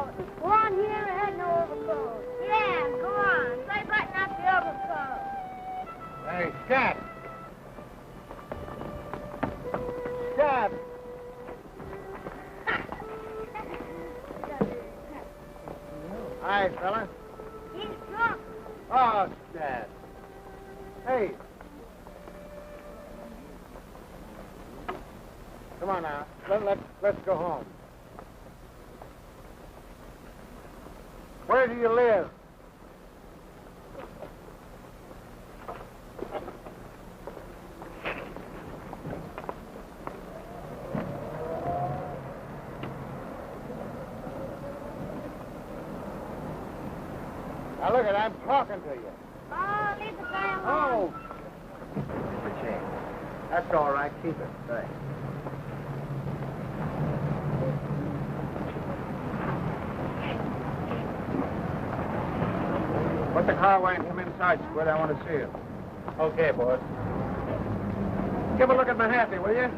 overcoat. Go on here and had no overcoat. Yeah, go on. Say button up the overcoat. Hey, Scat. Scat. Hi, fella. He's drunk. Oh, Scat. Hey. Come on now. Let's go home. Where do you live? Now look I'm talking to you. Oh, leave the guy alone. Oh. The chain. That's all right. Keep it. Thanks. Put the car away and come inside, Squid. I want to see you. Okay, boss. Give a look at Mahaffey, will you?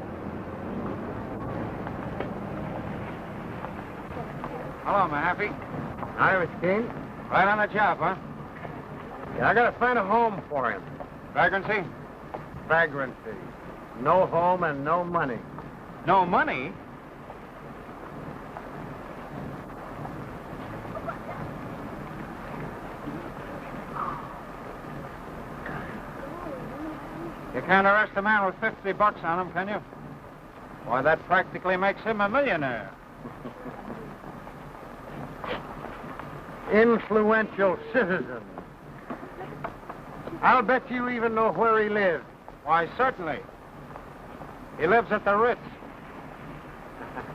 Hello, Mahaffey. Hi, Mr. King. Right on the job, huh? Yeah, I gotta find a home for him. Vagrancy? Vagrancy. No home and no money. No money? You can't arrest a man with $50 on him, can you? Why, that practically makes him a millionaire. Influential citizen. I'll bet you even know where he lives. Why, certainly. He lives at the Ritz.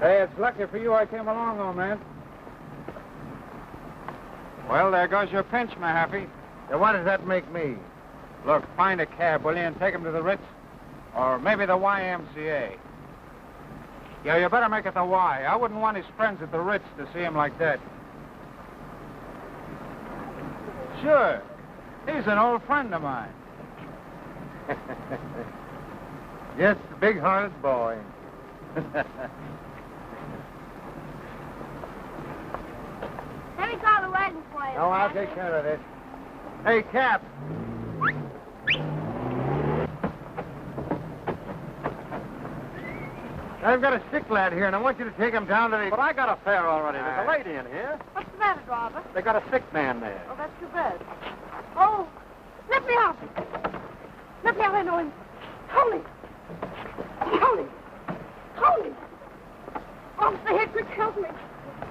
Hey, it's lucky for you I came along, old man. Well, there goes your pinch, Mahaffey. Now, what does that make me? Look, find a cab, will you, and take him to the Ritz? Or maybe the YMCA. Yeah, you better make it the Y. I wouldn't want his friends at the Ritz to see him like that. Sure. He's an old friend of mine. Just a big-hearted boy. Let me call the wagon for you. No, I'll take care of this. Hey, Cap. I've got a sick lad here, and I want you to take him down to the... But I got a fare already. There's a lady in here. What's the matter, driver? They got a sick man there. Oh, that's too bad. Oh, let me out. Let me out, I know him. Tony. Tony. Tony. Officer Hickory, help me.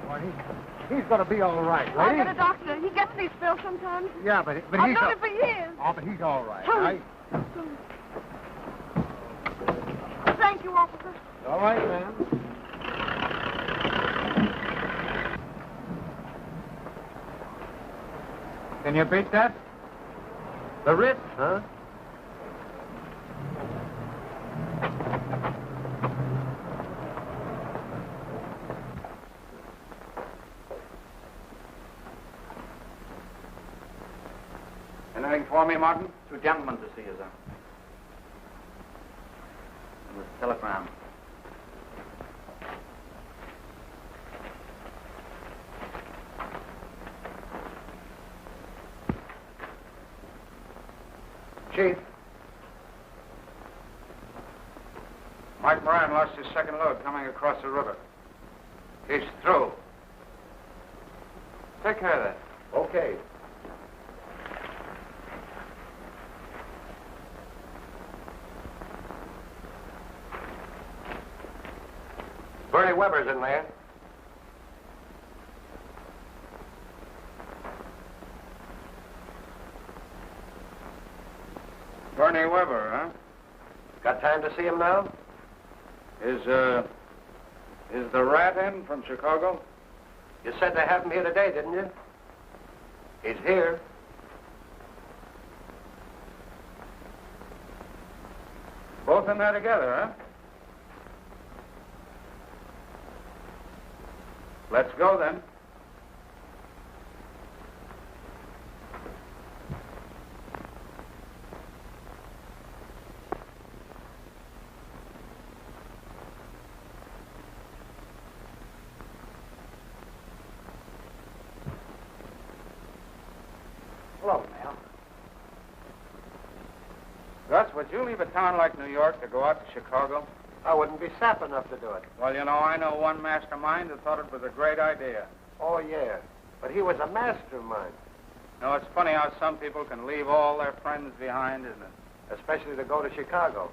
Well, he's going to be all right, lady. I've got a doctor. He gets these pills sometimes. Yeah, but I've he's... known him for years. Oh, but he's all right. Tony. Thank you, officer. All right, ma'am. Can you beat that? The Ritz, huh? Anything for me, Martin? Two gentlemen to see you, sir. It was a telegram. Chief. Mike Moran lost his second load coming across the river. He's through. Take care of that. Okay. Bernie Weber's in there. Bernie Weber, huh? Got time to see him now? Is the rat in from Chicago? You said they have him here today, didn't you? He's here. Both in there together, huh? Let's go, then. Gus, would you leave a town like New York to go out to Chicago? I wouldn't be sap enough to do it. Well, you know, I know one mastermind that thought it was a great idea. Oh, yeah. But he was a mastermind. You know, it's funny how some people can leave all their friends behind, isn't it? Especially to go to Chicago.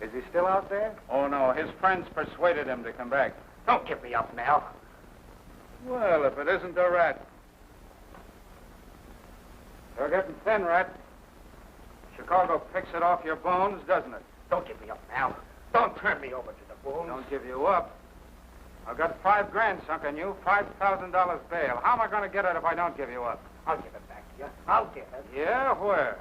Is he still out there? Oh, no. His friends persuaded him to come back. Don't give me up, Mel. Well, if it isn't a rat. You're getting thin, rat. Chicago picks it off your bones, doesn't it? Don't give me up, Mel. Don't turn me over to the bulls. Don't give you up. I've got $5,000 sunk in you, $5,000 bail. How am I going to get it if I don't give you up? I'll give it back to you. I'll give it. Yeah, where?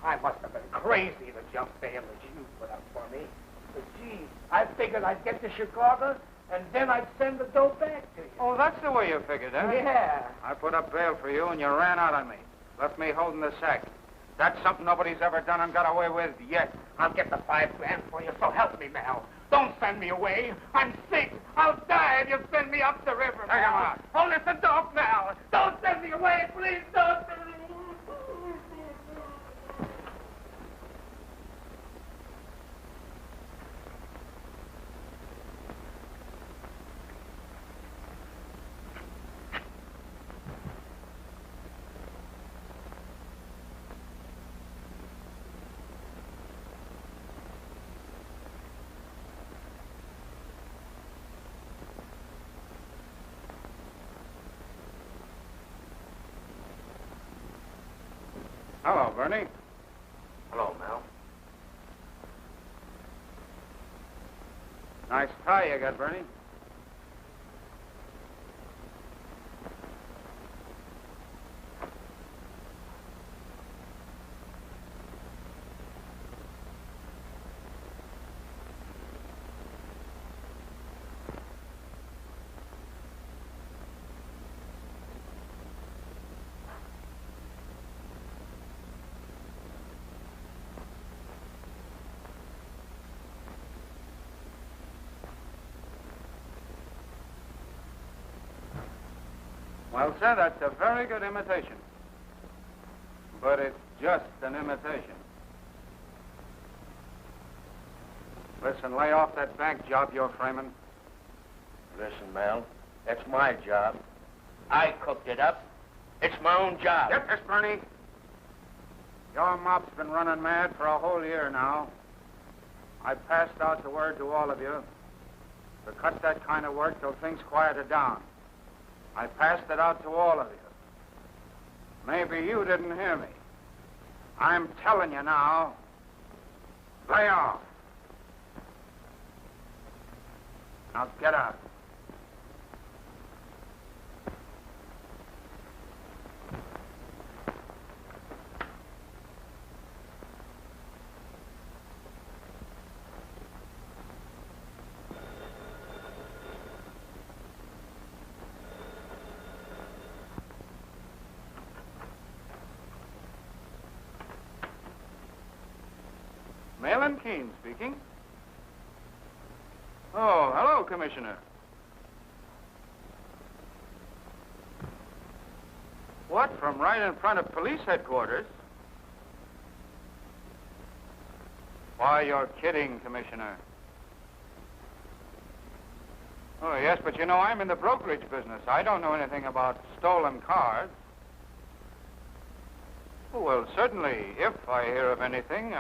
I must have been crazy to jump bail that you put up for me. But, gee, I figured I'd get to Chicago, and then I'd send the dough back to you. Oh, that's the way you figured, huh? Yeah. I put up bail for you, and you ran out on me. Left me holding the sack. That's something nobody's ever done and got away with yet. I'll get the $5,000 for you, so help me, Mel. Don't send me away. I'm sick. I'll die if you send me up the river, Take him Mel. out. Oh, listen, don't, Mel. Don't send me away, please. Don't send me away. Hello, Bernie. Hello, Mel. Nice tie you got, Bernie. Well, sir, that's a very good imitation. But it's just an imitation. Listen, lay off that bank job you're framing. Listen, Mel, that's my job. I cooked it up. It's my own job. Get this, Bernie. Your mob's been running mad for a whole year now. I passed out the word to all of you to cut that kind of work till things quieted down. I passed it out to all of you. Maybe you didn't hear me. I'm telling you now, lay off. Now get out. Malin Keene speaking. Oh, hello, Commissioner. What, from right in front of police headquarters? Why, you're kidding, Commissioner. Oh, yes, but you know, I'm in the brokerage business. I don't know anything about stolen cars. Oh, well, certainly, if I hear of anything...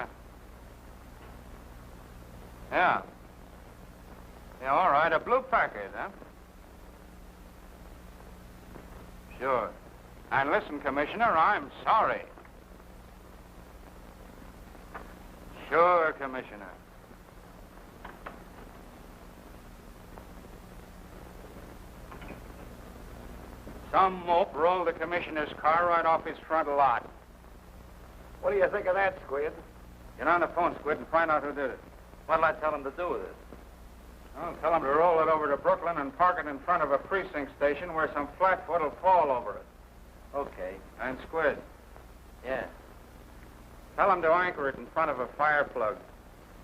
Yeah. Yeah, all right, a blue Packard, huh? Sure. And listen, Commissioner, I'm sorry. Sure, Commissioner. Some mope rolled the Commissioner's car right off his front lot. What do you think of that, Squid? Get on the phone, Squid, and find out who did it. What'll I tell him to do with it? Well, tell him to roll it over to Brooklyn and park it in front of a precinct station where some flatfoot will fall over it. Okay. And Squid, Yeah. tell him to anchor it in front of a fire plug.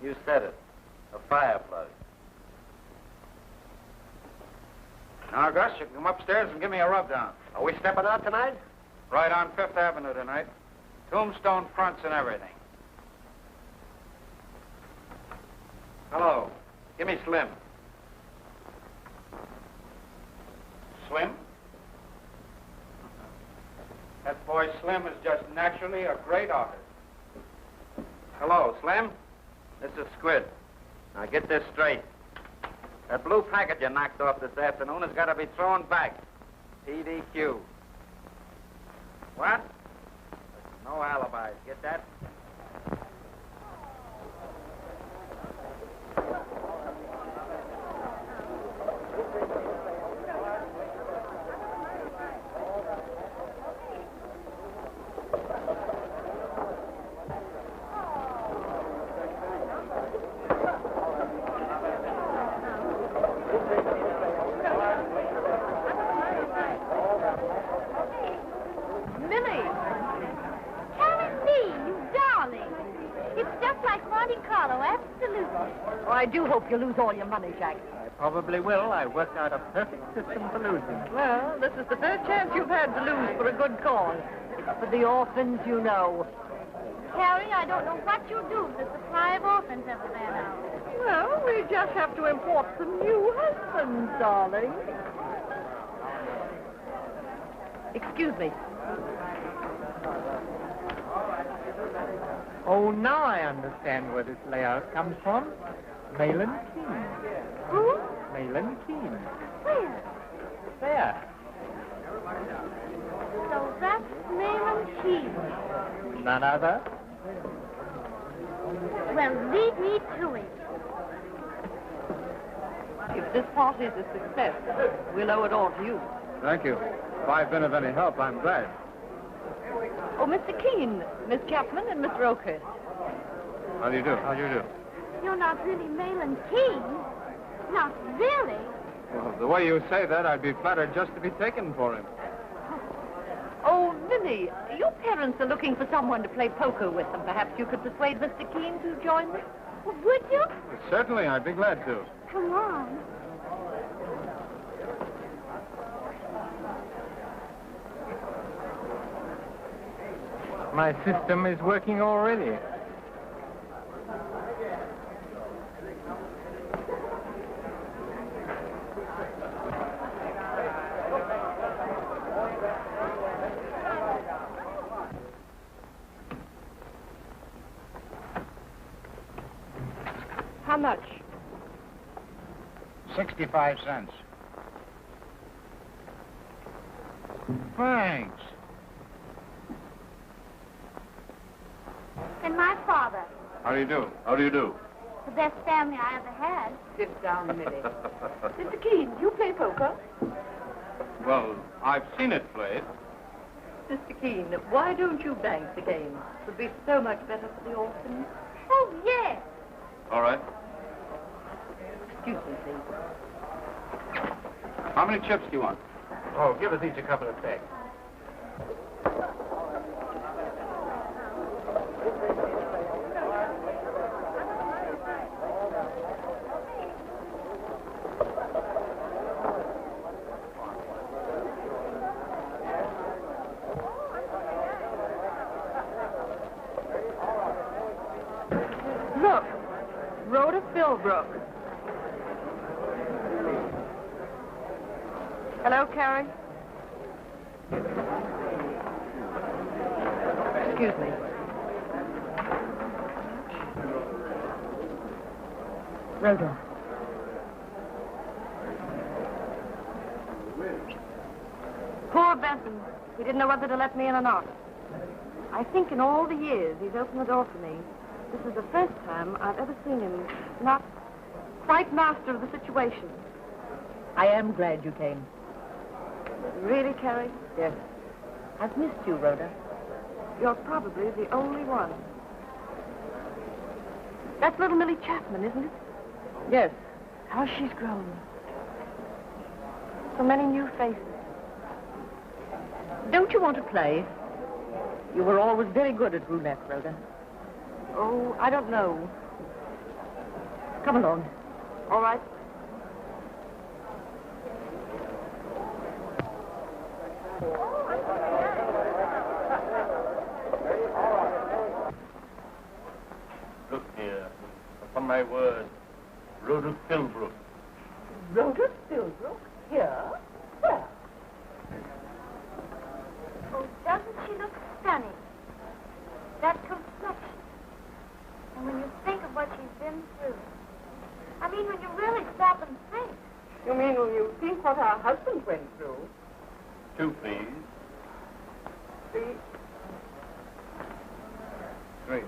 You said it. A fire plug. Now, Gus, you can come upstairs and give me a rubdown. Are we stepping out tonight? Right on Fifth Avenue tonight. Tombstone fronts and everything. Hello. Give me Slim. Slim? That boy Slim is just naturally a great artist. Hello, Slim. This is Squid. Now get this straight. That blue packet you knocked off this afternoon has got to be thrown back. PDQ. What? No alibis. Get that? I do hope you lose all your money, Jack. I probably will. I worked out a perfect system for losing. Well, this is the first chance you've had to lose for a good cause. It's for the orphans, you know. Harry, I don't know what you'll do if the supply of orphans ever ran out. Well, we just have to import some new husbands, darling. Excuse me. Oh, now I understand where this layout comes from. Malin Keene. Who? Malin Keene. Where? There. So that's Malin Keene. None other. Well, lead me to it. If this party is a success, we'll owe it all to you. Thank you. If I've been of any help, I'm glad. Oh, Mr. Keene, Miss Chapman, and Mr. Oakhurst. How do you do? How do you do? You're not really Malin Keene. Not really. Well, the way you say that, I'd be flattered just to be taken for him. Oh, Lily, your parents are looking for someone to play poker with them. Perhaps you could persuade Mr. Keene to join them? Well, would you? Certainly, I'd be glad to. Come on. My system is working already. How much? 65 cents. Thanks. And my father. How do you do? How do you do? The best family I ever had. Sit down, Millie. Mr. Keene, you play poker? Well, I've seen it played. Mr. Keene, why don't you bank the game? It would be so much better for the orphans. Oh, yes. All right. Excuse me, please. How many chips do you want? Oh, give us each a couple of pegs. Look, Rhoda Philbrook. Hello, Carrie. Excuse me. Rhoda. Poor Benson. He didn't know whether to let me in or not. I think in all the years he's opened the door for me, this is the first time I've ever seen him not quite master of the situation. I am glad you came. Really, Carrie? Yes. I've missed you, Rhoda. You're probably the only one. That's little Millie Chapman, isn't it? Yes. How she's grown. So many new faces. Don't you want to play? You were always very good at roulette, Rhoda. Oh, I don't know. Come along. All right. Look here. Upon my word, Rhoda Philbrook. Rhoda Philbrook? Here? Where? Oh, doesn't she look stunning? That complexion. And when you think of what she's been through. I mean, when you really stop and think. You mean when you think what our husband went through? 2, please. 3. 3.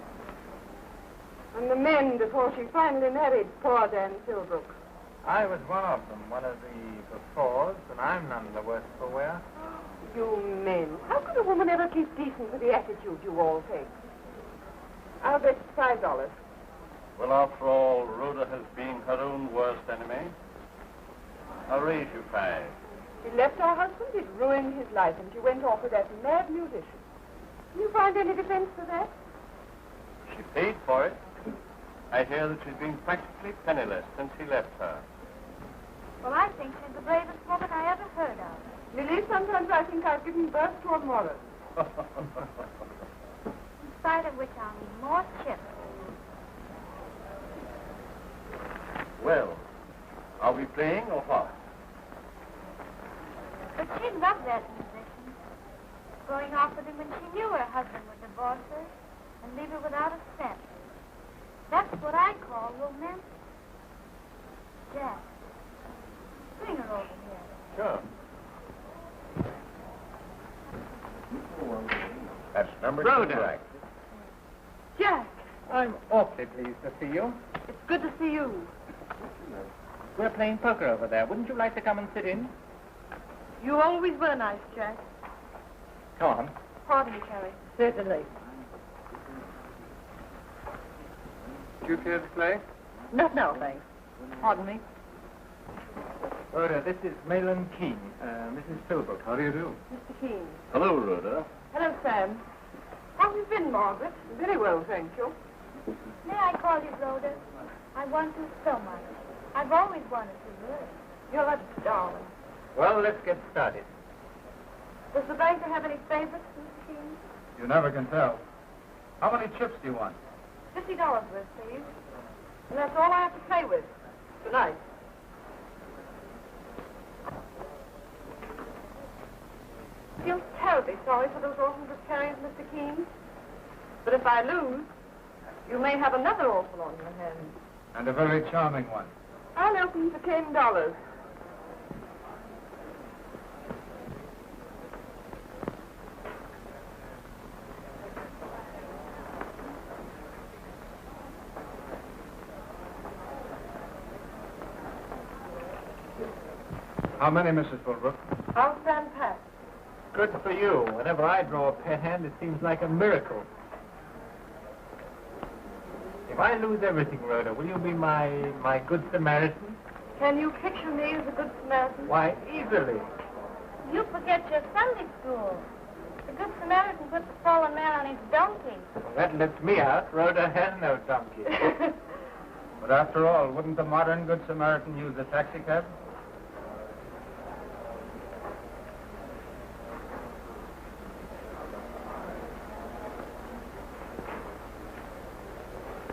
And the men before she finally married poor Dan Philbrook. I was one of them, one of the befores, and I'm none the worse for wear. You men. How could a woman ever keep decent with the attitude you all take? I'll bet $5. Well, after all, Rhoda has been her own worst enemy. I'll raise you 5. She left her husband, it ruined his life, and she went off with that mad musician. Can you find any defense for that? She paid for it. I hear that she's been practically penniless since he left her. Well, I think she's the bravest woman I ever heard of. Lily, sometimes I think I've given birth to a moral. In spite of which I'll need more chips. Well, are we playing or what? But she loved that musician. Going off with him when she knew her husband would divorce her and leave her without a cent. That's what I call romantic. Jack, bring her over here. Sure. That's number Rhoda. 2, Jack. Jack, I'm awfully pleased to see you. it's good to see you. We're playing poker over there. Wouldn't you like to come and sit in? You always were nice, Jack. Come on. Pardon me, Carrie. Certainly. Do you care to play? Not now, thanks. Pardon me. Rhoda, this is Malin Keene, Mrs. Philbrook. How do you do? Mr. Keene. Hello, Rhoda. Hello, Sam. How have you been, Margaret? Very well, thank you. May I call you Rhoda? I want to so much. I've always wanted to, really. You're a darling. Well, let's get started. Does the banker have any favorites, Mr. Keene? You never can tell. How many chips do you want? $50 worth, please. And that's all I have to play with. Tonight. I feel terribly sorry for those orphans of carriers, Mr. Keene. But if I lose, you may have another orphan on your hands. And a very charming one. I'll help you for $10. How many, Mrs. Philbrook? I'll stand pat. Good for you. Whenever I draw a pet hand, it seems like a miracle. If I lose everything, Rhoda, will you be my good Samaritan? Can you picture me as a good Samaritan? Why, easily. You forget your Sunday school. The Good Samaritan puts the fallen man on his donkey. Well, that lets me out. Rhoda has no donkey. But after all, wouldn't the modern Good Samaritan use a taxi cab?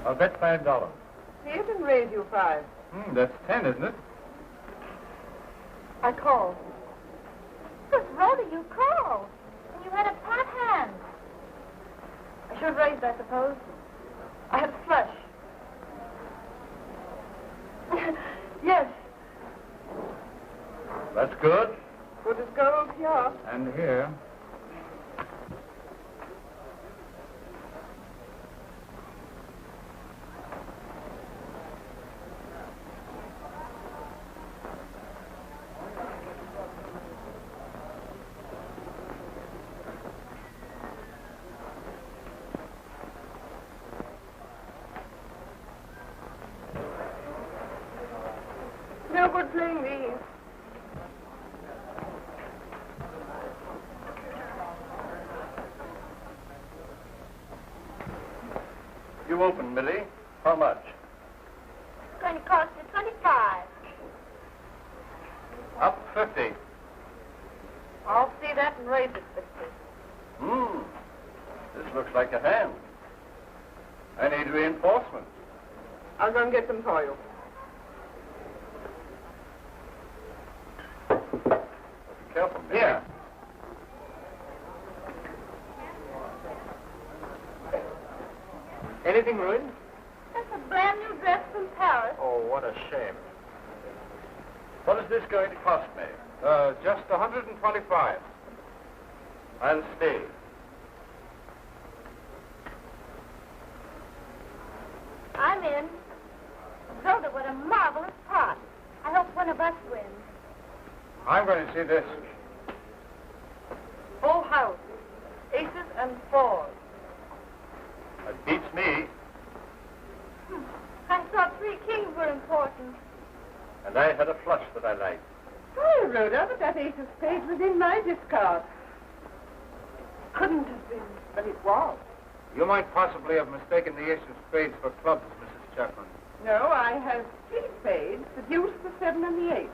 I'll bet $5. See it and raise you 5. That's 10, isn't it? I call. But Rhoda, you called. And you had a pot hand. I should have raised, I suppose. I had flush. Yes. That's good. Good as gold here. And here. No good playing these. You open, Millie. How much? It's going to cost you 25. Up 50. I'll see that and raise it 50. This looks like a hand. I need reinforcements. I'll go and get them for you. welcome. Here. Anything ruined? That's a brand new dress from Paris. Oh, what a shame. What is this going to cost me? Just 125. I'll stay. I'm in. Zelda, what a marvelous part. I hope one of us wins. I'm going to see this. Full house. Aces and fours. That beats me. I thought 3 kings were important. And I had a flush that I liked. Sorry, Rhoda, but that ace of spades was in my discard. Couldn't have been, but it was. You might possibly have mistaken the ace of spades for clubs, Mrs. Chapman. No, I have 3 spades, the deuce, the 7, and the 8.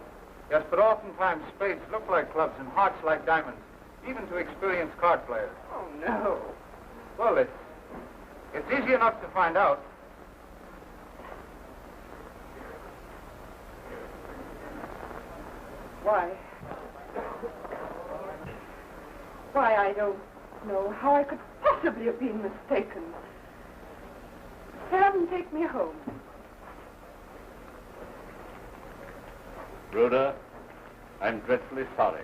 Yes, but oftentimes spades look like clubs and hearts like diamonds, even to experienced card players. Oh, no. Well, it's easy enough to find out. Why, I don't know how I could possibly have been mistaken. Sam, take me home. Rhoda, I'm dreadfully sorry.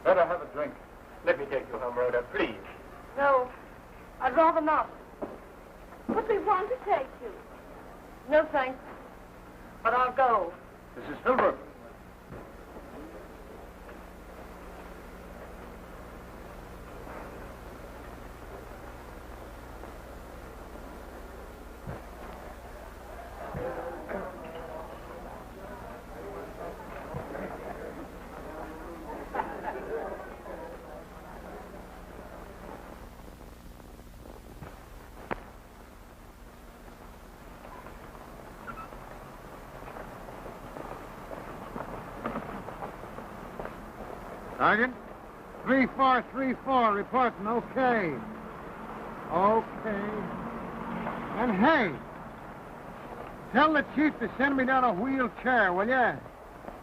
Better have a drink. Let me take you home, Rhoda, please. No, I'd rather not. But we want to take you. No, thanks. But I'll go. Mrs. Philbrook. Sergeant? 3434, reporting okay. Okay. And hey, tell the chief to send me down a wheelchair, will ya?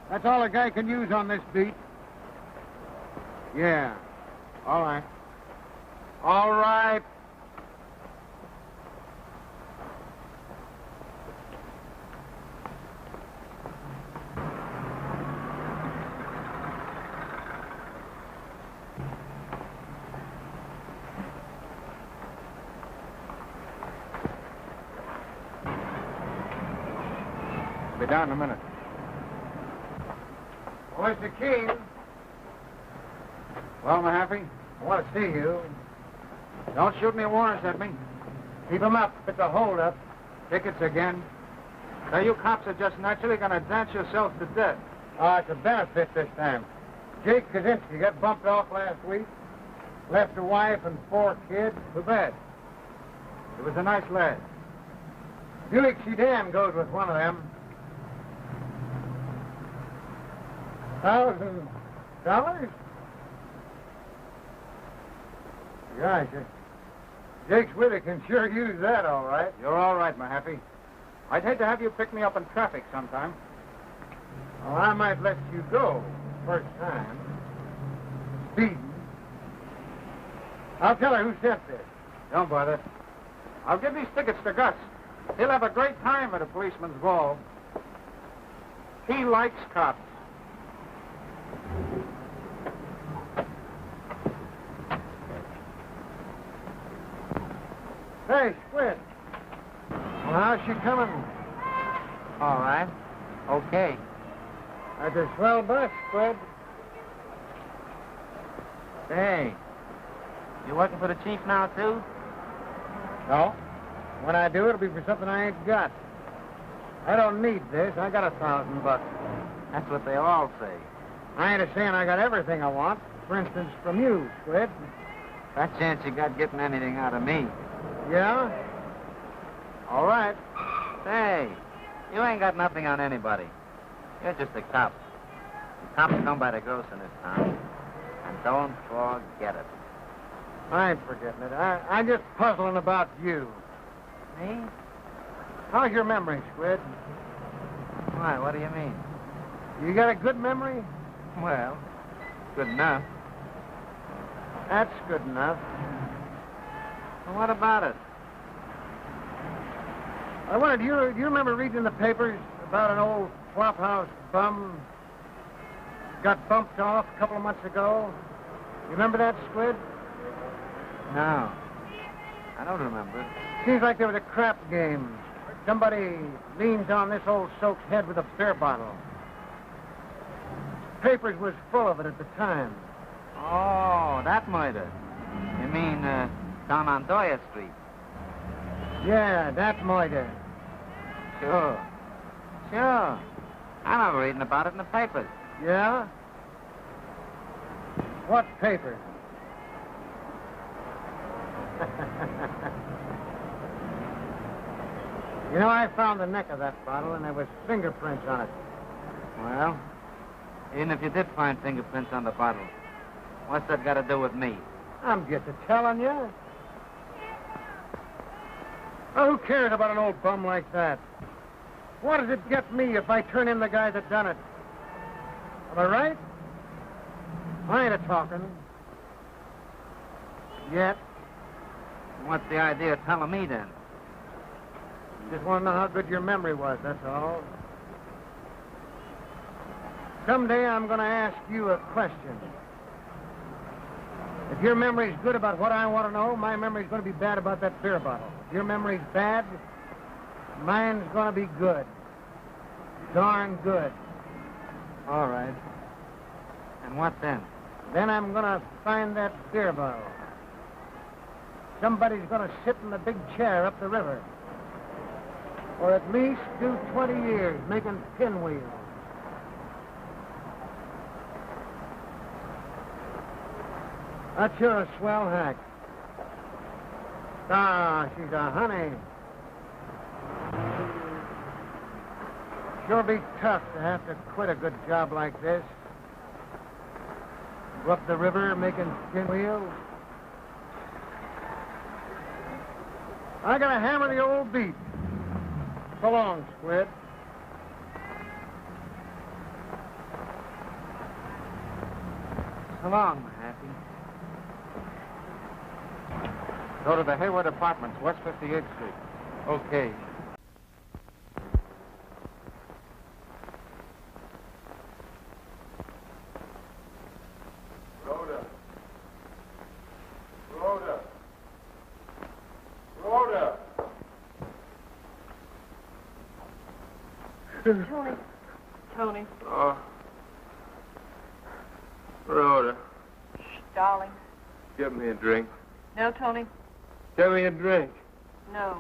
That's all a guy can use on this beat. Yeah. All right. All right. Be down in a minute. Well, Mr. Keene. Well, Mahaffey, I want to see you. Don't shoot any warrants at me. Keep 'em up. It's a hold-up. Tickets again. Now, you cops are just naturally going to dance yourselves to death. Oh, it's a benefit this time. Jake Kaczynski got bumped off last week. Left a wife and 4 kids. Too bad. He was a nice lad. Buick sedan goes with one of them. $1,000? Gosh, Jake's Witter can sure use that, all right. You're all right, Mahaffey. I'd hate to have you pick me up in traffic sometime. Well, I might let you go first time. Speeding. I'll tell her who sent this. Don't bother. I'll give these tickets to Gus. He'll have a great time at a policeman's ball. He likes cops. Hey, Squid. Well, how's she coming? All right. Okay. That's a swell bus, Squid. Hey, you working for the chief now, too? No. When I do, it'll be for something I ain't got. I don't need this. I got $1,000. That's what they all say. I ain't a-saying I got everything I want. For instance, from you, Squid. That chance you got getting anything out of me. Yeah? All right. Hey, you ain't got nothing on anybody. You're just a cop. Cops come by the gross in this town. And don't forget it. I ain't forgetting it. I'm just puzzling about you. Me? How's your memory, Squid? Why, what do you mean? You got a good memory? Well, good enough. That's good enough. Well, what about it? I wondered, do you remember reading in the papers about an old flophouse bum got bumped off a couple of months ago? You remember that, Squid? No. I don't remember it. Seems like there was a crap game. Somebody leans on this old soak's head with a beer bottle. Papers was full of it at the time. Oh, that murder. You mean, down on Doyer Street? Yeah, that murder. Sure. Sure. I remember reading about it in the papers. Yeah? What paper? You know, I found the neck of that bottle, and there was fingerprints on it. Well, even if you did find fingerprints on the bottle, what's that got to do with me? I'm just telling you. Oh, who cares about an old bum like that? What does it get me if I turn in the guy that done it? Am I right? I ain't a-talking. Yet. What's the idea of telling me, then? Just want to know how good your memory was, that's all. Someday I'm going to ask you a question. If your memory's good about what I want to know, my memory's going to be bad about that beer bottle. If your memory's bad, mine's going to be good. Darn good. All right. And what then? Then I'm going to find that beer bottle. Somebody's going to sit in the big chair up the river. Or at least do 20 years making pinwheels. That's sure a swell hack. Ah, she's a honey. Sure be tough to have to quit a good job like this. Go up the river making pinwheels. I gotta hammer the old beat. So long, Squid. So long, my happy. Go to the Hayward Apartments, West 58th Street. Okay. Rhoda. Rhoda. Rhoda. Tony. Tony. Oh. Rhoda, Shh, darling. give me a drink. No, Tony. Give me a drink. No.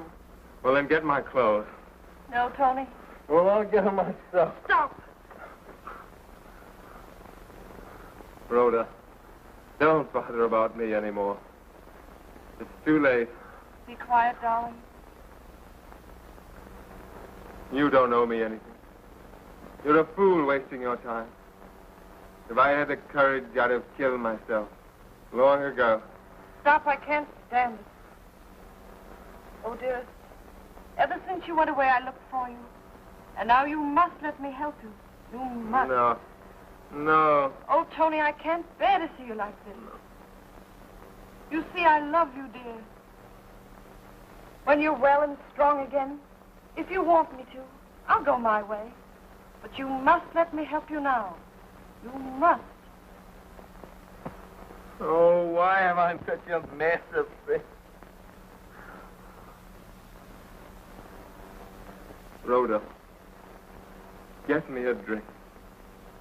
Well, then get my clothes. No, Tony. Well, I'll get them myself. Stop. Rhoda, don't bother about me anymore. It's too late. Be quiet, darling. You don't owe me anything. You're a fool wasting your time. If I had the courage, I'd have killed myself long ago. Stop. I can't stand it. Oh, dearest. Ever since you went away, I looked for you. And now you must let me help you. You must. No. No. Oh, Tony, I can't bear to see you like this. You see, I love you, dear. When you're well and strong again, if you want me to, I'll go my way. But you must let me help you now. You must. Oh, why am I such a mess of things? Rhoda, get me a drink.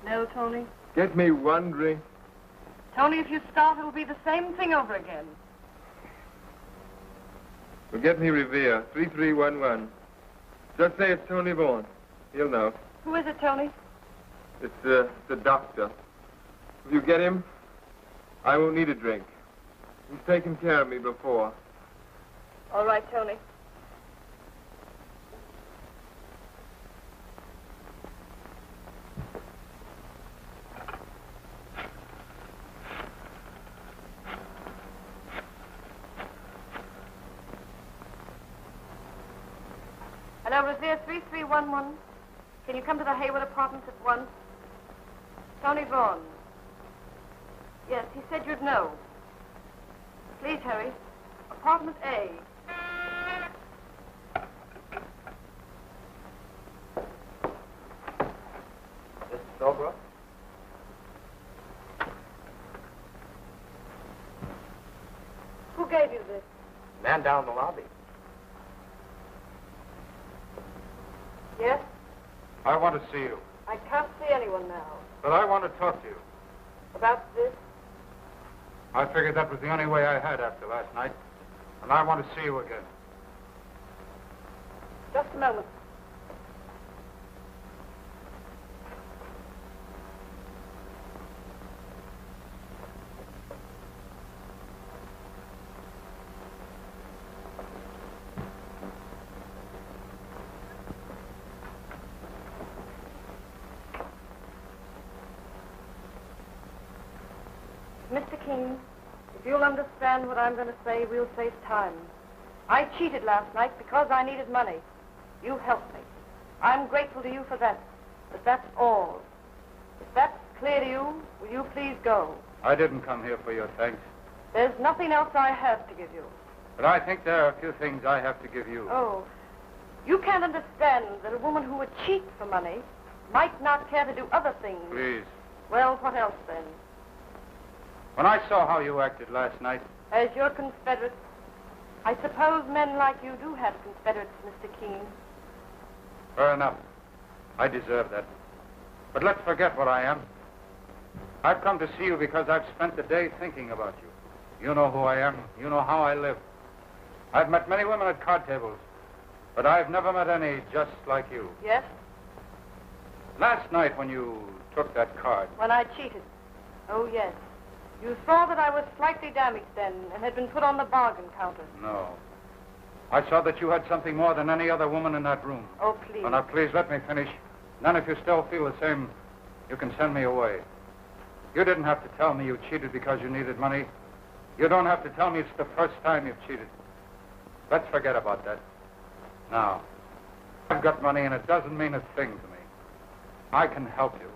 No, Tony. Get me one drink. Tony, if you start, it'll be the same thing over again. Well, get me Revere, 3311. Just say it's Tony Vaughan. He'll know. Who is it, Tony? It's the doctor. If you get him, I won't need a drink. He's taken care of me before. All right, Tony. Hello, Racketeer 3311. Can you come to the Hayward Apartments at once? Tony Vaughn. Yes, he said you'd know. Please hurry. Apartment A. Mr. Sobra? Who gave you this? Man down the lobby. Yes? I want to see you. I can't see anyone now. But I want to talk to you. About this? I figured that was the only way I had after last night. And I want to see you again. Just a moment. Mr. Keene, if you'll understand what I'm going to say, we'll save time. I cheated last night because I needed money. You helped me. I'm grateful to you for that. But that's all. If that's clear to you, will you please go? I didn't come here for your thanks. There's nothing else I have to give you. But I think there are a few things I have to give you. Oh, you can't understand that a woman who would cheat for money might not care to do other things. Please. Well, what else then? When I saw how you acted last night, As your Confederate, I suppose men like you do have Confederates, Mr. Keene. fair enough. I deserve that. But let's forget what I am. I've come to see you because I've spent the day thinking about you. You know who I am. You know how I live. I've met many women at card tables, but I've never met any just like you. Yes? Last night when you took that card, When I cheated. Oh, yes. You saw that I was slightly damaged then and had been put on the bargain counter. no. I saw that you had something more than any other woman in that room. Oh, please. Oh, now, please, let me finish. Then if you still feel the same, you can send me away. You didn't have to tell me you cheated because you needed money. You don't have to tell me it's the first time you've cheated. Let's forget about that. Now, I've got money and it doesn't mean a thing to me. I can help you.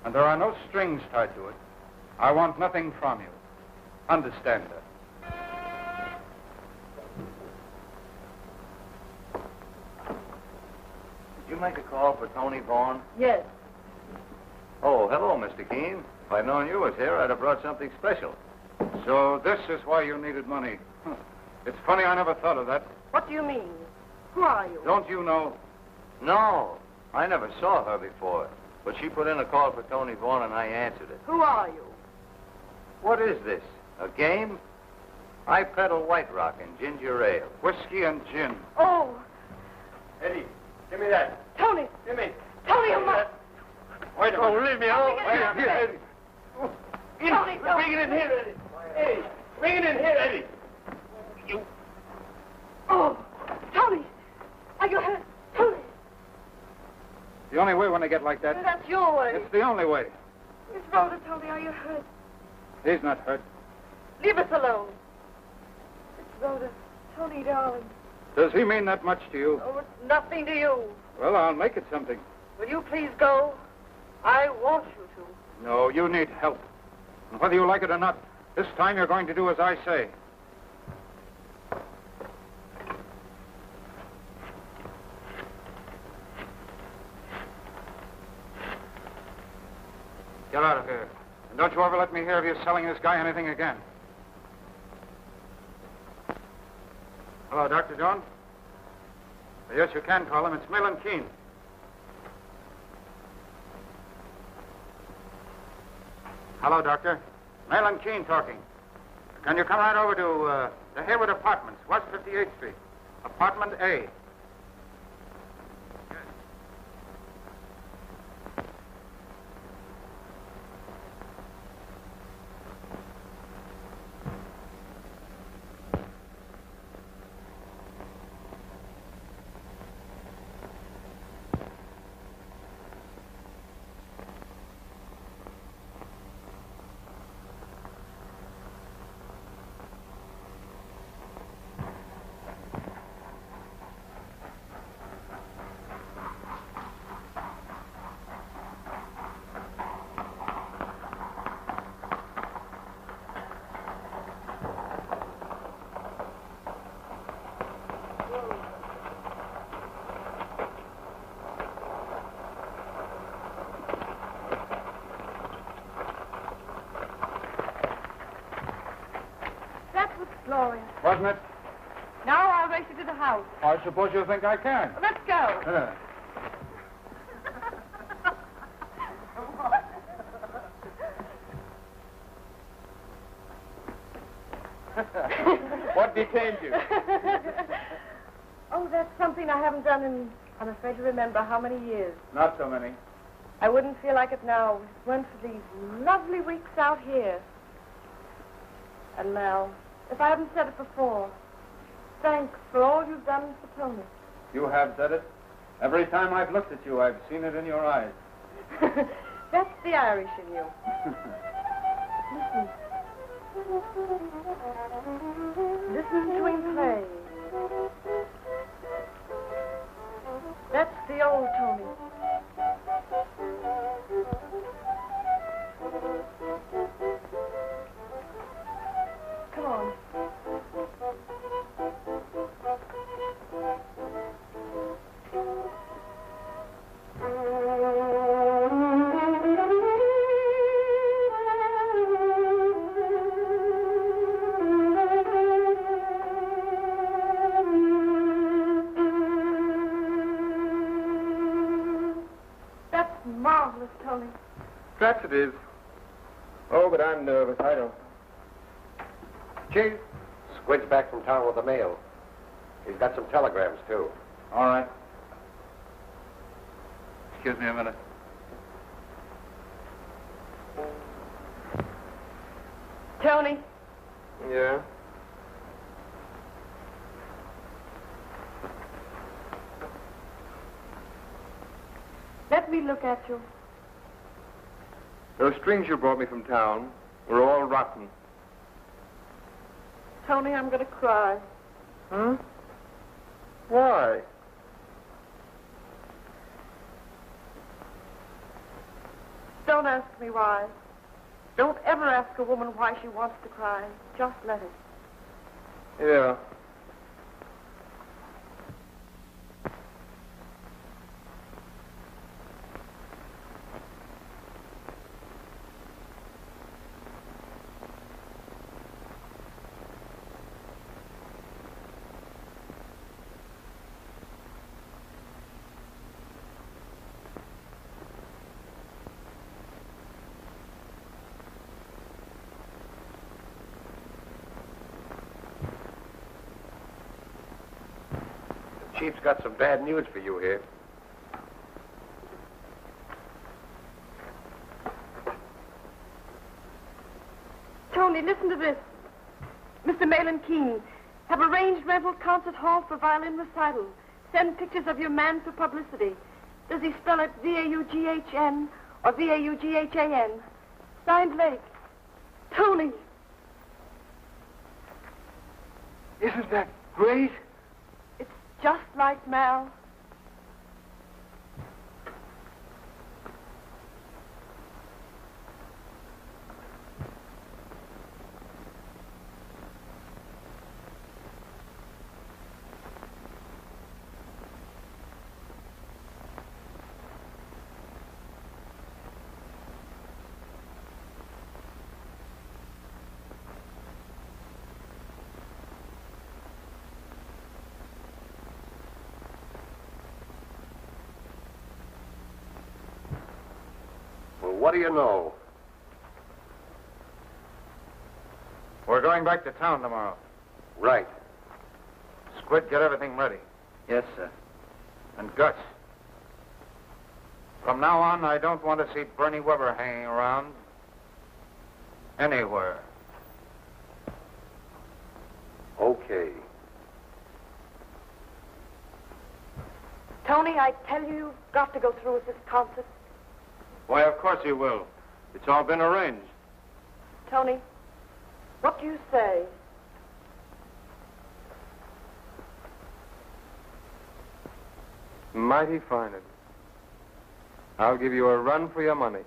And there are no strings tied to it. I want nothing from you. Understand that. Did you make a call for Tony Vaughn? Yes. Oh, hello, Mr. Keene. If I'd known you was here, I'd have brought something special. So this is why you needed money. It's funny I never thought of that. What do you mean? Who are you? Don't you know? No, I never saw her before. But she put in a call for Tony Vaughn, and I answered it. Who are you? What is this, a game? I peddle White Rock and ginger ale. Whiskey and gin. Oh, Eddie, give me that. Tony. Give me. Tony, you must. Wait a minute. Oh, leave me I'll alone. take it out. Here, Eddie. Tony, don't. Bring it in here, Eddie. Eddie, bring it in here, Eddie. You. Oh, Tony. Are you hurt? Tony. The only way when they get like that, That's your way. it's the only way. Miss Rhoda, Tony, are you hurt? He's not hurt. Leave us alone. Miss Rhoda, Tony, darling. Does he mean that much to you? Oh, it's nothing to you. Well, I'll make it something. Will you please go? I want you to. No, you need help. And whether you like it or not, this time you're going to do as I say. Get out of here. And don't you ever let me hear of you selling this guy anything again. Hello, Dr. Jones? Yes, you can call him. It's Millen Keene. Hello, Doctor. Millen Keene talking. Can you come right over to the Hayward Apartments, West 58th Street, Apartment A? glorious. Wasn't it? Now I'll race you to the house. I suppose you think I can. Let's go. What detained you? Oh, that's something I haven't done in, I'm afraid to remember how many years. Not so many. I wouldn't feel like it now if it weren't for these lovely weeks out here. And Mel, if I haven't said it before, thanks for all you've done for Tony. You have said it. Every time I've looked at you, I've seen it in your eyes. That's the Irish in you. Listen. Listen to him play. That's the old Tony. Come on. Marvelous, Tony. Perhaps it is. Oh, but I'm nervous. I don't. Chief, Squid's back from town with the mail. He's got some telegrams, too. All right. Excuse me a minute. Tony. Yeah? Let me look at you. Those strings you brought me from town were all rotten. Tony, I'm going to cry. Huh? Why? Don't ask me why. Don't ever ask a woman why she wants to cry. Just let it. Yeah. Chief's got some bad news for you here. Tony, listen to this. Mr. Malin Keene, have arranged rental concert hall for violin recital. Send pictures of your man for publicity. Does he spell it V-A-U-G-H-N or V-A-U-G-H-A-N? Signed Lake. Tony. Isn't that great? It's just like Mal. What do you know? We're going back to town tomorrow. Right. Squid, get everything ready. Yes, sir. And Gus. From now on, I don't want to see Bernie Weber hanging around anywhere. Okay. Tony, I tell you, you've got to go through with this concert. Why, of course you will. It's all been arranged. Tony, what do you say? Mighty fine of you. I'll give you a run for your money.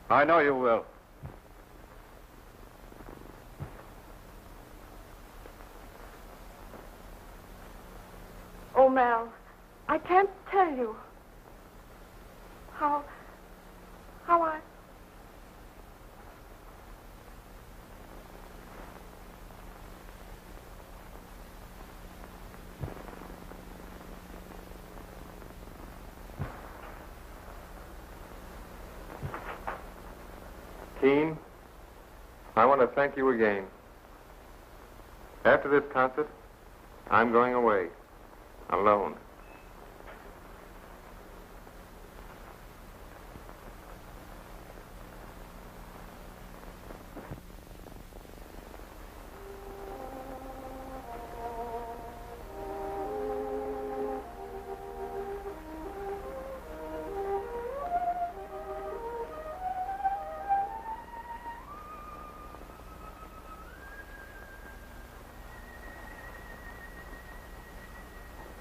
I know you will. Oh, Mal, I can't tell you how Keen, I want to thank you again. After this concert, I'm going away. Alone.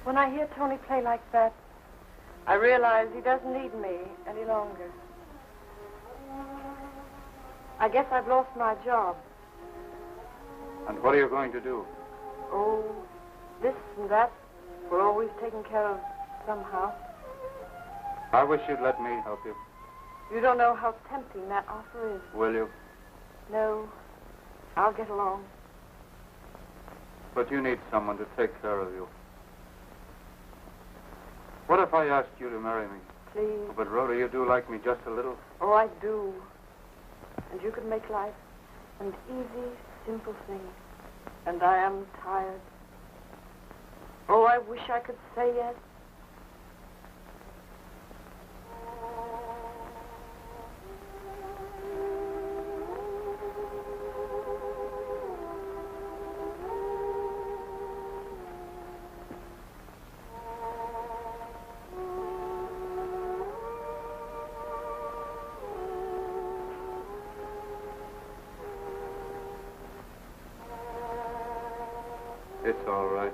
When I hear Tony play like that, I realize he doesn't need me any longer. I guess I've lost my job. And what are you going to do? Oh, this and that, we're always taken care of somehow. I wish you'd let me help you. You don't know how tempting that offer is. Will you? No, I'll get along. But you need someone to take care of you. What if I asked you to marry me? Please. But, Rhoda, you do like me just a little. Oh, I do. And you could make life an easy, simple thing. And I am tired. Oh, I wish I could say yes. It's all right.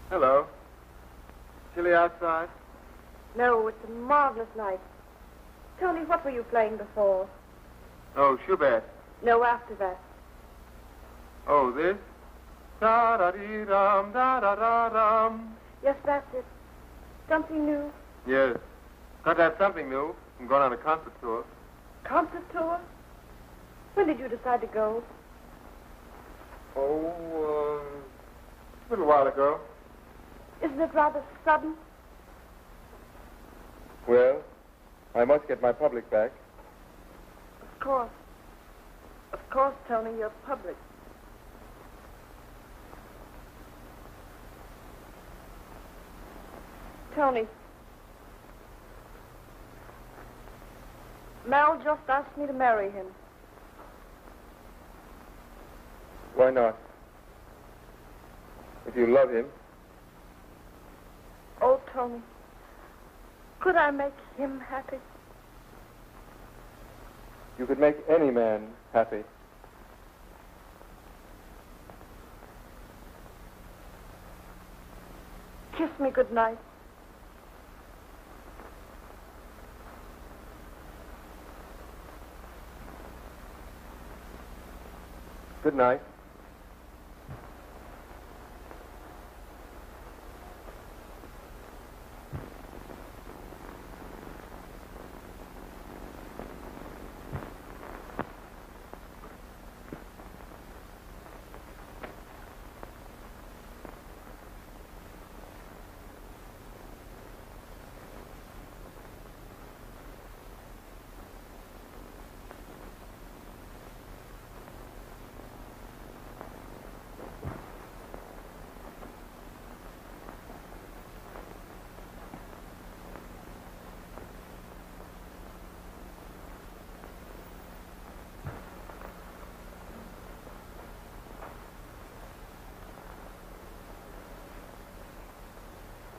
Hello. Chilly outside? No, it's a marvelous night. Tony, what were you playing before? Oh, Schubert. No, after that. Oh, this? Da-da-dee-dum, da-da-da-dum. Yes, that's it. Something new. Yes. Got to have something new. I'm going on a concert tour. Concert tour? When did you decide to go? Oh, a little while ago. Isn't it rather sudden? Well, I must get my public back. Of course. Of course, Tony, you're public. Tony. Mal just asked me to marry him. Why not? If you love him. Oh, Tony. Could I make him happy? You could make any man happy. Kiss me good night. Good night.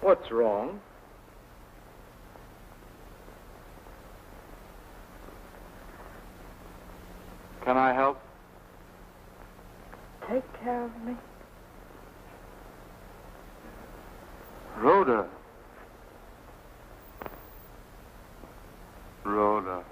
What's wrong? Can I help? Take care of me. Rhoda. Rhoda.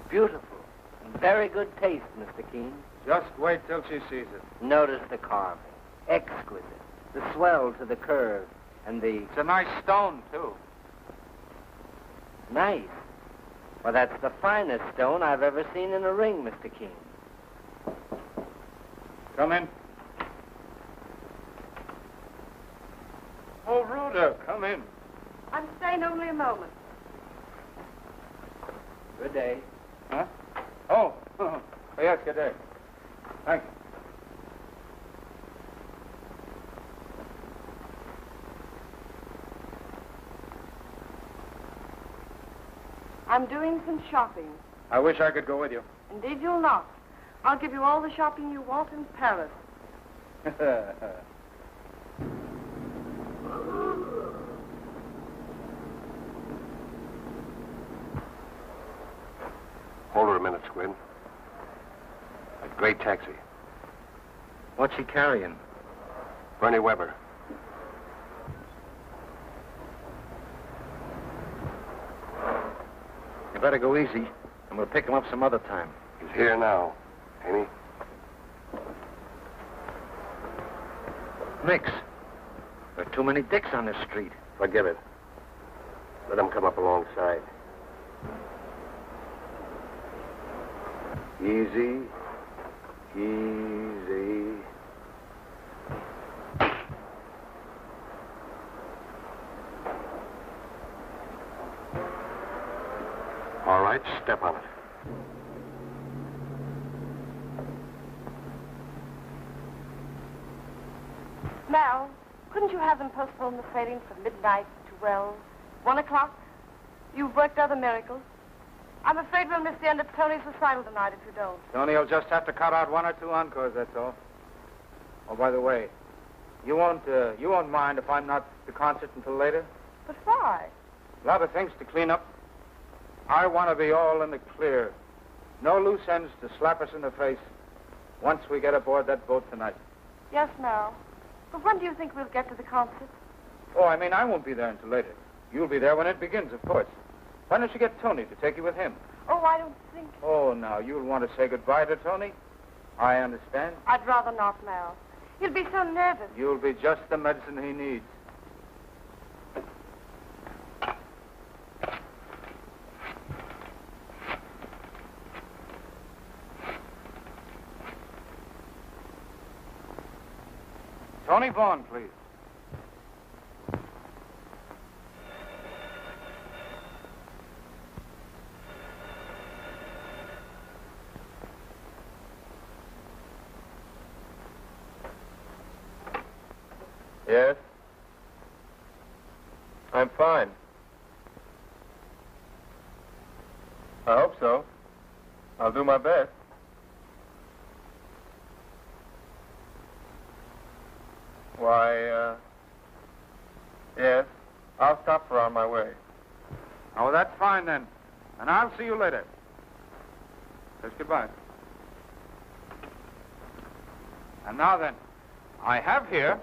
Beautiful. Very good taste, Mr. Keene. Just wait till she sees it. Notice the carving. Exquisite. The swell to the curve. And the... It's a nice stone, too. Nice. Well, that's the finest stone I've ever seen in a ring, Mr. Keene. Come in. Oh, Rhoda, come in. I'm staying only a moment. Good day. Huh? Oh, yes, good day. Thank you. I'm doing some shopping. I wish I could go with you. Indeed, you'll not. I'll give you all the shopping you want in Paris. Hold her a minute, Squid. A great taxi. What's she carrying? Bernie Weber. You better go easy, and we'll pick him up some other time. He's here now, ain't he? Nix. There are too many dicks on this street. Forgive it. Let him come up alongside. Easy. Easy. All right, step on it. Mal, couldn't you have them postpone the sailing from midnight to, well, 1 o'clock? You've worked other miracles. I'm afraid we'll miss the end of Tony's recital tonight if you don't. Tony'll just have to cut out 1 or 2 encores, that's all. Oh, by the way, you won't mind if I'm not at the concert until later? But why? A lot of things to clean up. I want to be all in the clear. No loose ends to slap us in the face once we get aboard that boat tonight. Yes, Mal. But when do you think we'll get to the concert? Oh, I mean, I won't be there until later. You'll be there when it begins, of course. Why don't you get Tony to take you with him? Oh, I don't think... Oh, now, you'll want to say goodbye to Tony? I understand. I'd rather not, Mal. He'll be so nervous. You'll be just the medicine he needs. Tony Vaughn, please. Yes? I'm fine. I hope so. I'll do my best. Why, yes. I'll stop for on my way. Oh, that's fine, then. And I'll see you later. Just goodbye. And now, then, I have here...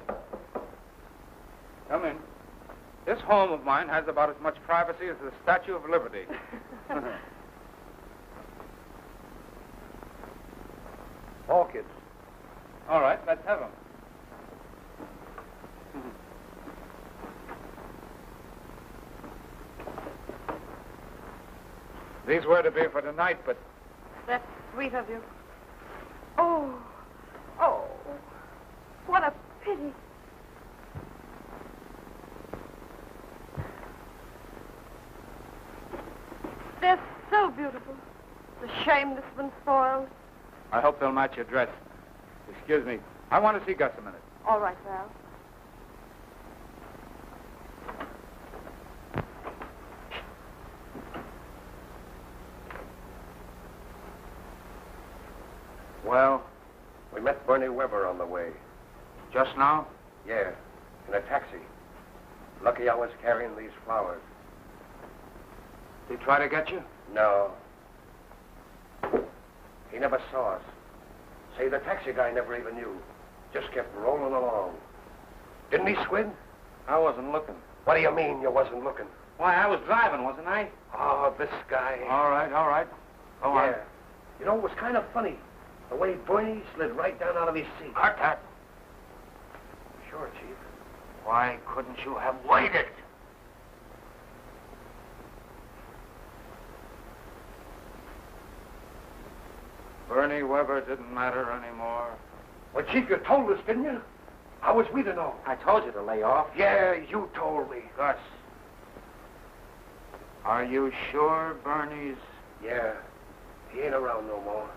Come in. This home of mine has about as much privacy as the Statue of Liberty. Orchids. All right, let's have them. These were to be for tonight, but That's sweet of you. Oh, what a pity. They're so beautiful. It's a shame this one's spoiled. I hope they'll match your dress. Excuse me. I want to see Gus a minute. All right, Val. Well, We met Bernie Weber on the way. just now? Yeah, in a taxi. Lucky I was carrying these flowers. Did he try to get you? No. He never saw us. Say, the taxi guy never even knew. Just kept rolling along. Didn't he, Squid? I wasn't looking. What do you mean you wasn't looking? Why, I was driving, wasn't I? Oh, this guy. All right. Go on. Yeah. You know, it was kind of funny. The way Bernie slid right down out of his seat. That. Sure, Chief. Why couldn't you have waited? Bernie Weber didn't matter anymore. Well, Chief, you told us, didn't you? How was we to know? I told you to lay off. Yeah, you told me. Gus, are you sure Bernie's... Yeah. He ain't around no more.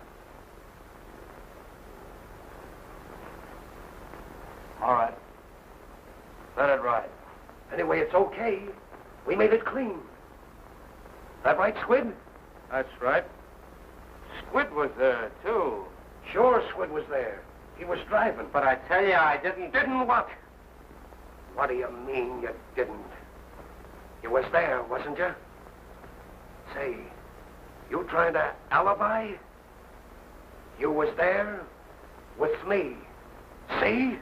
All right. Let it ride. Anyway, it's okay. We made it clean. That right, Squid? That's right. Squid was there, too. Sure, Squid was there. He was driving. But I tell you, I didn't... Didn't what? What do you mean you didn't? You was there, wasn't you? Say, you trying to alibi? You was there with me. See?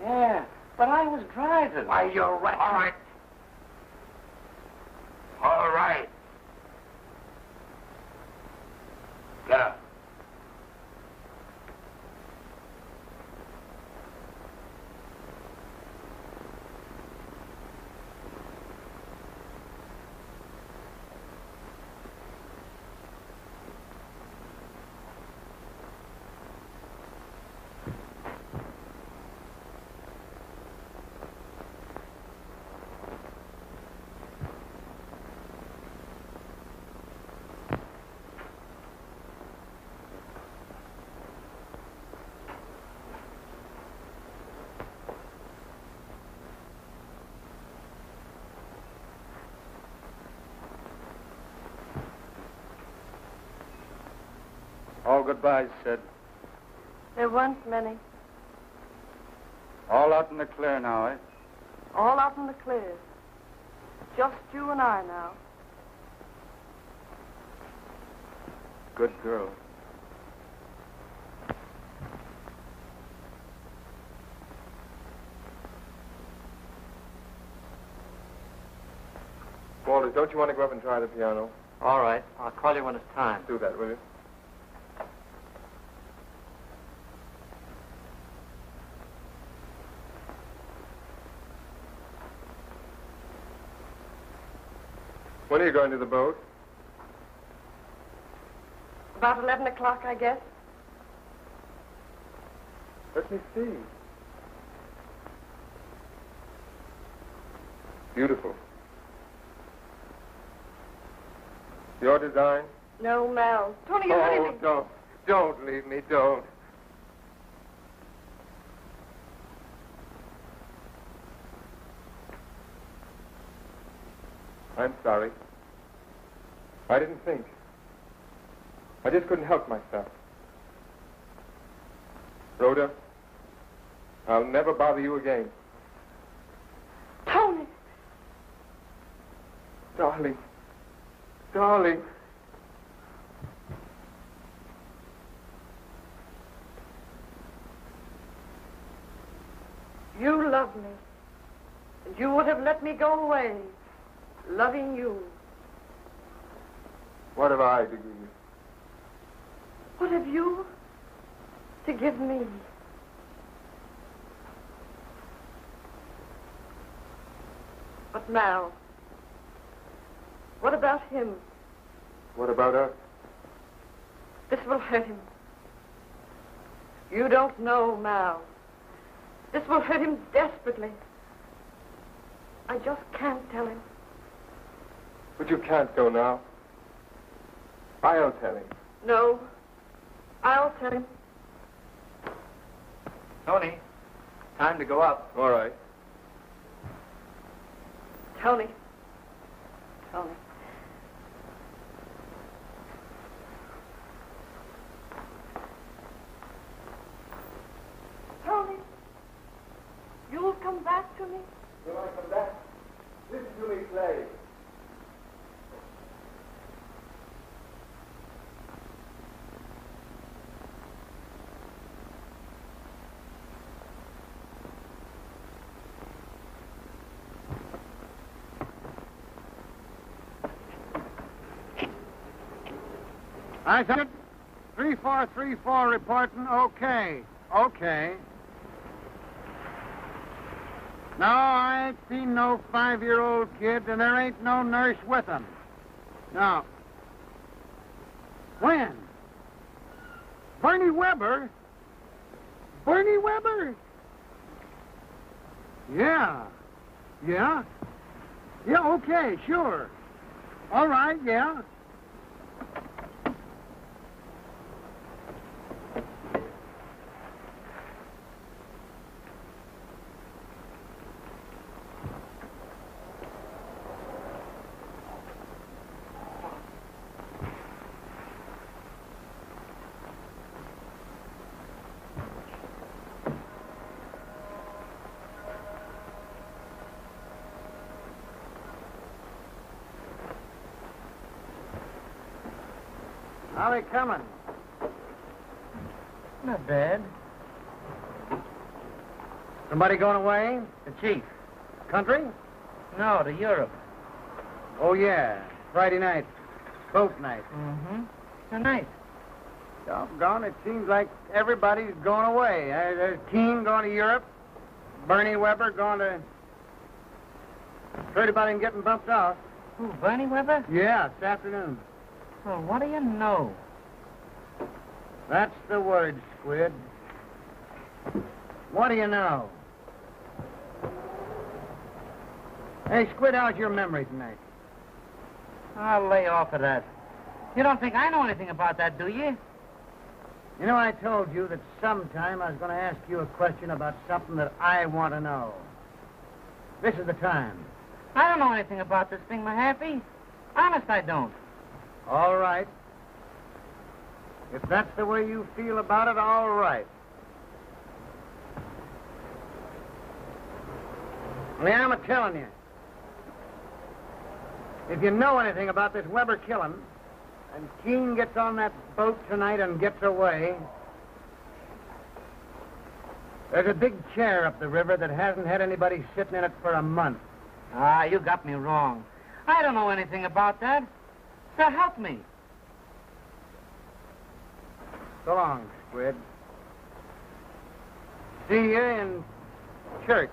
Yeah, but I was driving. Why, you're right. All right. All right. Get up. All goodbyes, Sid. There weren't many. All out in the clear now, eh? All out in the clear. Just you and I now. Good girl. Walter, don't you want to go up and try the piano? All right. I'll call you when it's time. Do that, will you? When are you going to the boat? About 11 o'clock, I guess. Let me see. Beautiful. Your design? No, Mel. Tony, you're Oh, leaving. don't leave me, don't. I'm sorry. I didn't think. I just couldn't help myself. Rhoda, I'll never bother you again. Tony! Darling. Darling. You love me. And you would have let me go away, loving you. What have I to give you? What have you to give me? But Mal, what about him? What about us? This will hurt him. You don't know, Mal. This will hurt him desperately. I just can't tell him. But you can't go now. I'll tell him. No. I'll tell him. Tony, time to go up. All right. Tony. Tony. Tony. You'll come back to me? Will I come back? Listen to me play. I said 3434 reporting. Okay. Okay. No, I ain't seen no 5-year-old kid, and there ain't no nurse with him. No. When? Bernie Weber? Bernie Weber? Yeah. Yeah? Yeah, okay, sure. All right, yeah. How they coming? Not bad. Somebody going away? The chief. Country? No, to Europe. Oh, yeah. Friday night. Boat night. Mm-hmm. Tonight. Doggone, it seems like everybody's going away. There's Keene going to Europe. Bernie Weber going to... Heard about him getting bumped off. Who, Bernie Weber? Yeah, this afternoon. Well, what do you know? That's the word, Squid. What do you know? Hey, Squid, how's your memory tonight? I'll lay off of that. You don't think I know anything about that, do you? You know, I told you that sometime I was going to ask you a question about something that I want to know. This is the time. I don't know anything about this thing, Mahaffey. Honest, I don't. All right. If that's the way you feel about it, all right. Only I'm a-telling you. If you know anything about this Weber killing, and Keene gets on that boat tonight and gets away, there's a big chair up the river that hasn't had anybody sitting in it for a month. Ah, you got me wrong. I don't know anything about that. So help me. So long, Squid. See you in church.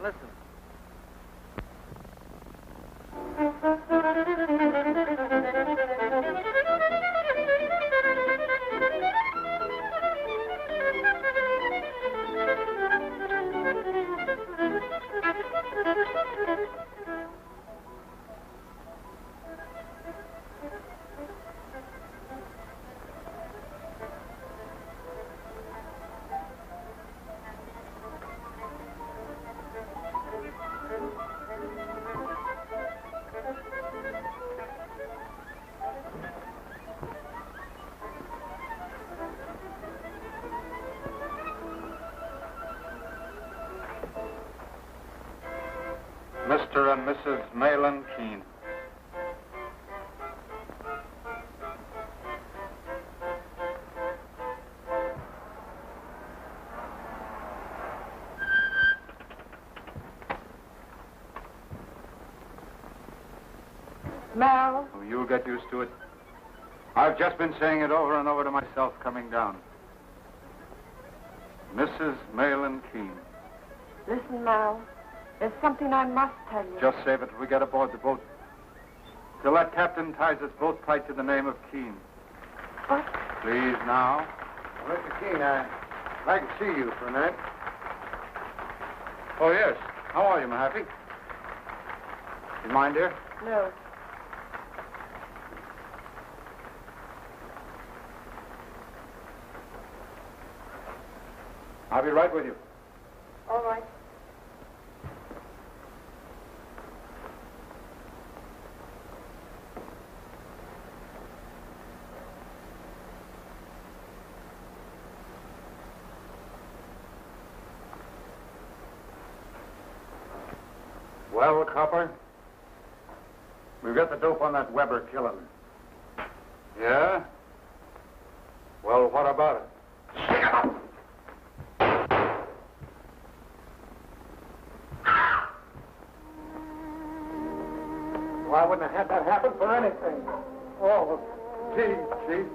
Listen. Mr. and Mrs. Malin Keene. Mal. Oh, you'll get used to it. I've just been saying it over and over to myself coming down. Mrs. Malin Keene. Listen, Mal. There's something I must tell you. Just save it till we get aboard the boat. Till that captain ties us both tight to the name of Keene. What? Please, now. Mr. Keene, I'd like to see you for a minute. Oh, yes. How are you, Mahaffey? You mind, dear? No. I'll be right with you. All right. Well, Copper, we've got the dope on that Weber killing. Yeah? Well, what about it? Well, I wouldn't have had that happen for anything. Oh, gee.